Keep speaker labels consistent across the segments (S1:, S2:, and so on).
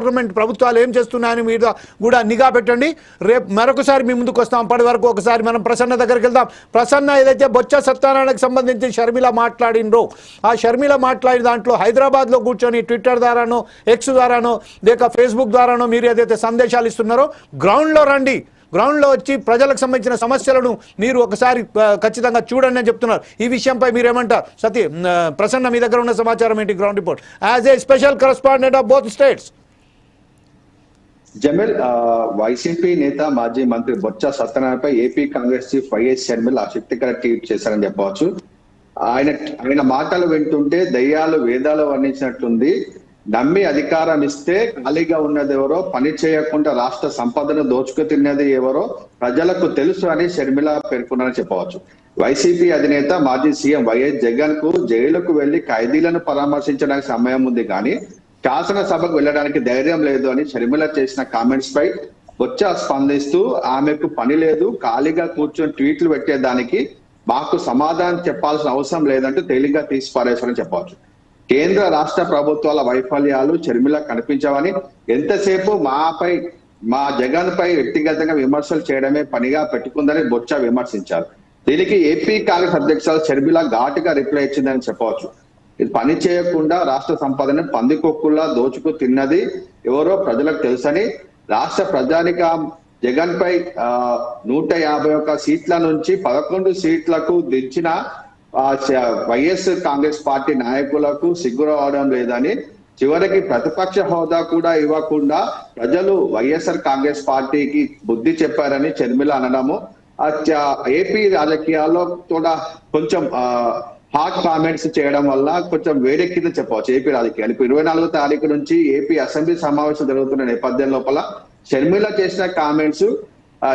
S1: Government ప్రభుత్వాలు ఏం చేస్తున్నాయని మీద కూడా నిఘా పెట్టండి. రేపు మరొకసారి మీ ముందుకు వస్తాం. అప్పటి వరకు ఒకసారి మనం ప్రసన్న దగ్గరికి వెళ్దాం. ప్రసన్న ఏదైతే బొత్స సత్యనారాయణకు సంబంధించి షర్మిల మాట్లాడిండ్రో ఆ షర్మిల మాట్లాడిన దాంట్లో హైదరాబాద్లో కూర్చొని ట్విట్టర్ ద్వారానో ఎక్స్ ద్వారానో లేక ఫేస్బుక్ ద్వారానో మీరు ఏదైతే సందేశాలు ఇస్తున్నారో గ్రౌండ్లో రండి, గ్రౌండ్లో వచ్చి ప్రజలకు సంబంధించిన సమస్యలను మీరు ఒకసారి ఖచ్చితంగా చూడండి అని చెప్తున్నారు. ఈ విషయంపై మీరేమంటారు? ప్రసన్న మీ దగ్గర ఉన్న సమాచారం ఏంటి? Ground report as a special correspondent of both states.
S2: Jameel, YCP నేత మాజీ మంత్రి బొత్స సత్యనారాయణపై ఏపీ కాంగ్రెస్ చీఫ్ వైఎస్ షర్మిల ఆసక్తికర ట్వీట్ చేశారని చెప్పవచ్చు. ఆయన మాటలు వింటుంటే దయ్యాలు వేదాలు వర్ణించినట్లుంది. నమ్మి అధికారం ఇస్తే ఖాళీగా ఉన్నది ఎవరో, పని చేయకుండా రాష్ట్ర సంపదను దోచుకు తిన్నది ఎవరో ప్రజలకు తెలుసు అని షర్మిల పేర్కొన్నారని చెప్పవచ్చు. వైసీపీ అధినేత మాజీ సీఎం వైఎస్ జగన్ కు జైలుకు వెళ్లి ఖైదీలను పరామర్శించడానికి సమయం ఉంది కానీ శాసనసభకు వెళ్లడానికి ధైర్యం లేదు అని షర్మిల చేసిన కామెంట్స్ పై బొత్స స్పందిస్తూ ఆమెకు పని లేదు, ఖాళీగా కూర్చొని ట్వీట్లు పెట్టేదానికి మాకు సమాధానం చెప్పాల్సిన అవసరం లేదంటూ తేలిగ్గా తీసి పారేశారని చెప్పవచ్చు. కేంద్ర రాష్ట్ర ప్రభుత్వాల వైఫల్యాలు షర్మిల కనిపించవని, ఎంతసేపు మా జగన్ పై వ్యక్తిగతంగా విమర్శలు చేయడమే పనిగా పెట్టుకుందని బొత్స విమర్శించారు. దీనికి ఏపీ కాంగ్రెస్ అధ్యక్షులు షర్మిల ఘాటుగా రిప్లై ఇచ్చిందని చెప్పవచ్చు. ఇది పని చేయకుండా రాష్ట్ర సంపదను పందికొక్కుల్లా దోచుకు తిన్నది ఎవరో ప్రజలకు తెలుసని, రాష్ట్ర ప్రజానిక జగన్ పై 151 సీట్ల నుంచి 11 సీట్లకు దించిన వైఎస్ కాంగ్రెస్ పార్టీ నాయకులకు సిగ్గు రావడం లేదని, చివరికి ప్రతిపక్ష హోదా కూడా ఇవ్వకుండా ప్రజలు వైఎస్ఆర్ కాంగ్రెస్ పార్టీకి బుద్ధి చెప్పారని షర్మిల అనడము ఏపీ రాజకీయాల్లో కూడా కొంచెం హాట్ కామెంట్స్ చేయడం వల్ల కొంచెం వేడెక్కిందని చెప్పవచ్చు ఏపీ రాజకీయాలు. ఇప్పుడు 24వ తారీఖు నుంచి ఏపీ అసెంబ్లీ సమావేశం జరుగుతున్న నేపథ్యం లోపల షర్మిల చేసిన కామెంట్స్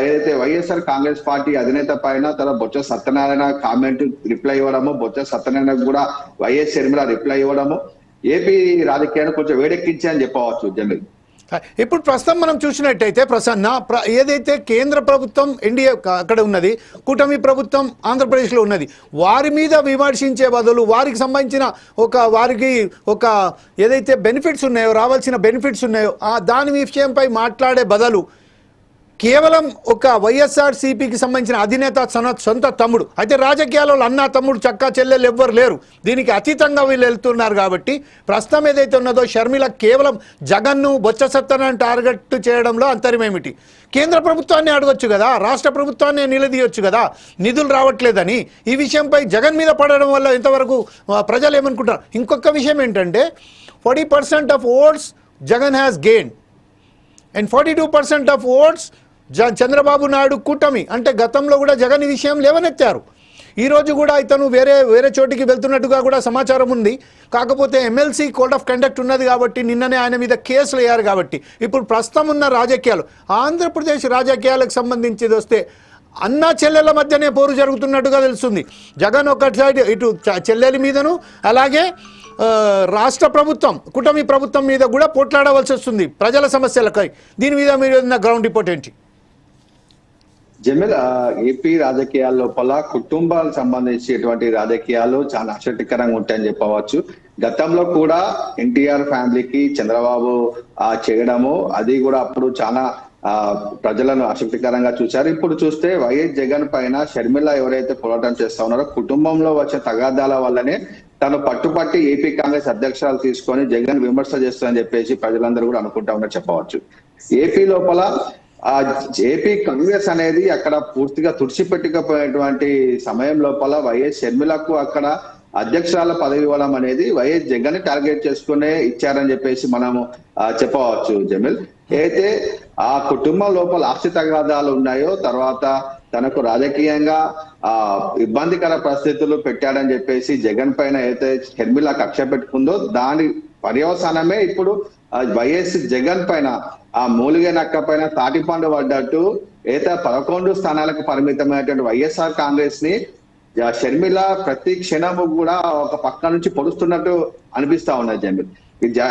S2: ఏదైతే వైఎస్ఆర్ కాంగ్రెస్ పార్టీ అధినేత పైన తన బొత్స సత్యనారాయణ కామెంట్ రిప్లై ఇవ్వడము, బొత్స సత్యనారాయణ కూడా వైఎస్ షర్మిల రిప్లై ఇవ్వడము ఏపీ రాజకీయాన్ని కొంచెం వేడెక్కించాయని చెప్పవచ్చు. జనరల్
S1: ఇప్పుడు ప్రస్తుతం మనం చూసినట్టయితే ప్రసన్న ఏదైతే కేంద్ర ప్రభుత్వం ఎన్డీఏ అక్కడ ఉన్నది, కూటమి ప్రభుత్వం ఆంధ్రప్రదేశ్లో ఉన్నది, వారి మీద విమర్శించే బదులు వారికి సంబంధించిన వారికి ఏదైతే బెనిఫిట్స్ ఉన్నాయో, రావాల్సిన బెనిఫిట్స్ ఉన్నాయో దాని విషయంపై మాట్లాడే బదులు కేవలం ఒక వైఎస్ఆర్సీపీకి సంబంధించిన అధినేత సొంత తమ్ముడు అయితే రాజకీయాలలో అన్న తమ్ముడు చక్కా చెల్లెలు ఎవ్వరు లేరు, దీనికి అతీతంగా వీళ్ళు వెళ్తున్నారు. కాబట్టి ప్రస్తుతం ఏదైతే ఉన్నదో షర్మిల కేవలం జగన్ను బొత్స సత్యనారాయణ టార్గెట్ చేయడంలో అంతర్యమేమిటి? కేంద్ర ప్రభుత్వాన్ని అడగొచ్చు కదా, రాష్ట్ర ప్రభుత్వాన్ని నిలదీయొచ్చు కదా, నిధులు రావట్లేదని. ఈ విషయంపై జగన్ మీద పడడం వల్ల ఎంతవరకు ప్రజలు ఏమనుకుంటారు? ఇంకొక విషయం ఏంటంటే 40% of votes Jagan has gain and 42% of votes Chandrababu Naidu కూటమి. అంటే గతంలో కూడా జగన్ ఈ విషయం లేవనెత్తారు. ఈరోజు కూడా ఇతను వేరే చోటికి వెళ్తున్నట్టుగా కూడా సమాచారం ఉంది. కాకపోతే ఎమ్మెల్సీ కోడ్ ఆఫ్ కండక్ట్ ఉన్నది కాబట్టి నిన్ననే ఆయన మీద కేసులు అయ్యారు. కాబట్టి ఇప్పుడు ప్రస్తుతం ఉన్న రాజకీయాలు ఆంధ్రప్రదేశ్ రాజకీయాలకు సంబంధించి వస్తే అన్నా చెల్లెల మధ్యనే పోరు జరుగుతున్నట్టుగా తెలుస్తుంది. జగన్ ఒక సైడ్ ఇటు చెల్లెలి మీదను అలాగే రాష్ట్ర ప్రభుత్వం కూటమి ప్రభుత్వం మీద కూడా పోట్లాడవలసి వస్తుంది ప్రజల సమస్యలకై. దీని మీద మీరు గ్రౌండ్ రిపోర్ట్ ఏంటి?
S2: జమీల్, ఏపీ రాజకీయాల లోపల కుటుంబాలకు సంబంధించినటువంటి రాజకీయాలు చాలా ఆసక్తికరంగా ఉంటాయని చెప్పవచ్చు. గతంలో కూడా ఎన్టీఆర్ ఫ్యామిలీకి చంద్రబాబు చేయడము అది కూడా అప్పుడు చాలా ప్రజలను ఆసక్తికరంగా చూశారు. ఇప్పుడు చూస్తే వైఎస్ జగన్ పైన షర్మిల ఎవరైతే పోరాటం చేస్తా ఉన్నారో కుటుంబంలో వచ్చే తగాదాల వల్లనే తను పట్టుపట్టి ఏపీ కాంగ్రెస్ అధ్యక్షురాలు తీసుకొని జగన్ విమర్శ చేస్తారని చెప్పేసి ప్రజలందరూ కూడా అనుకుంటా ఉన్నారని చెప్పవచ్చు. ఏపీ లోపల ఏపీ కాంగ్రెస్ అనేది అక్కడ పూర్తిగా తుడిచిపెట్టుకపోయినటువంటి సమయం లోపల వైఎస్ షర్మిలకు అక్కడ అధ్యక్షురాల పదవి ఇవ్వడం అనేది వైఎస్ జగన్ టార్గెట్ చేసుకునే ఇచ్చారని చెప్పేసి మనము చెప్పవచ్చు. జమీల్, అయితే ఆ కుటుంబం లోపల ఆస్తి తగాదాలు ఉన్నాయో, తర్వాత తనకు రాజకీయంగా ఇబ్బందికర పరిస్థితులు పెట్టాడని చెప్పేసి జగన్ పైన అయితే షర్మిల కక్ష పెట్టుకుందో దాని పర్యవసానమే ఇప్పుడు వైఎస్ జగన్ పైన ఆ మూలిగే నక్క పైన తాటిపండు పడ్డట్టు అయితే 11 స్థానాలకు పరిమితమైనటువంటి వైఎస్ఆర్ కాంగ్రెస్ ని షర్మిల ప్రతి క్షణము కూడా ఒక పక్క నుంచి పొడుస్తున్నట్టు అనిపిస్తా ఉన్నది. జమీల్,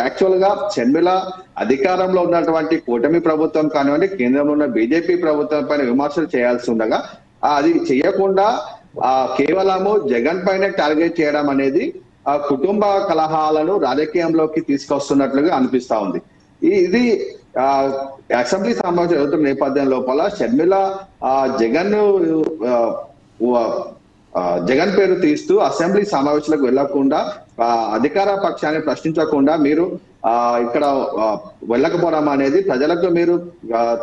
S2: యాక్చువల్ గా షర్మిల అధికారంలో ఉన్నటువంటి కూటమి ప్రభుత్వం కానివ్వండి, కేంద్రంలో ఉన్న బీజేపీ ప్రభుత్వం పైన విమర్శలు చేయాల్సి ఉండగా అది చేయకుండా కేవలము జగన్ పైన టార్గెట్ చేయడం అనేది ఆ కుటుంబ కలహాలను రాజకీయంలోకి తీసుకొస్తున్నట్లుగా అనిపిస్తా ఉంది. ఇది అసెంబ్లీ సమావేశం జరుగుతున్న నేపథ్యం లోపల షర్మిల జగన్ పేరు తీస్తూ అసెంబ్లీ సమావేశాలకు వెళ్లకుండా అధికార పక్షాన్ని ప్రశ్నించకుండా మీరు ఇక్కడ వెళ్ళకపోవడం అనేది ప్రజలకు మీరు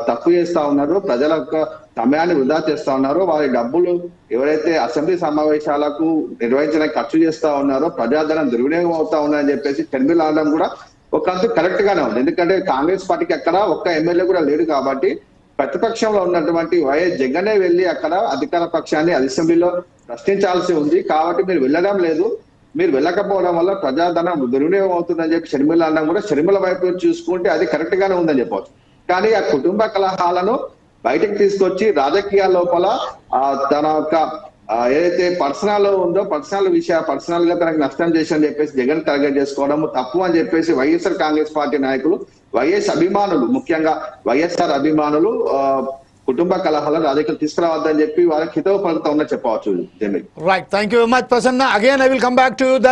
S2: తప్పు చేస్తా ఉన్నారు, ప్రజల యొక్క సమయాన్ని వృధా చేస్తా ఉన్నారు, వారి డబ్బులు ఎవరైతే అసెంబ్లీ సమావేశాలకు నిర్వహించడానికి ఖర్చు చేస్తా ఉన్నారో ప్రజాధనం దుర్వినియోగం అవుతా ఉన్నారని చెప్పేసి షర్మిల అనడం కూడా ఒక అంత కరెక్ట్ గానే ఉంది. ఎందుకంటే కాంగ్రెస్ పార్టీకి అక్కడ ఒక్క ఎమ్మెల్యే కూడా లేడు కాబట్టి ప్రతిపక్షంలో ఉన్నటువంటి వైఎస్ జగనే వెళ్లి అక్కడ అధికార పక్షాన్ని అసెంబ్లీలో ప్రశ్నించాల్సి ఉంది. కాబట్టి మీరు వెళ్ళడం లేదు, మీరు వెళ్ళకపోవడం వల్ల ప్రజాధనం దుర్వినియోగం అవుతుందని చెప్పి షర్మిల అనడం కూడా షర్మిల వైపు చూసుకుంటే అది కరెక్ట్ గానే ఉందని చెప్పవచ్చు. కానీ ఆ కుటుంబ కలహాలను బయటకు తీసుకొచ్చి రాజకీయాల లోపల తన యొక్క ఏదైతే పర్సనల్ ఉందో పర్సనల్ గా తనకు నష్టం చేసి చెప్పేసి జగన్ టార్గెట్ చేసుకోవడం తప్పు అని చెప్పేసి వైఎస్ఆర్ కాంగ్రెస్ పార్టీ నాయకులు, వైఎస్ అభిమానులు, ముఖ్యంగా వైఎస్ఆర్ అభిమానులు కుటుంబ కలహాలను రాజకీయాలు తీసుకురావద్దని చెప్పి వాళ్ళకి హితవు పలుకుతా ఉన్నా చెప్పవచ్చు.
S1: Right, thank you very much Prasanna. Again I will come back to the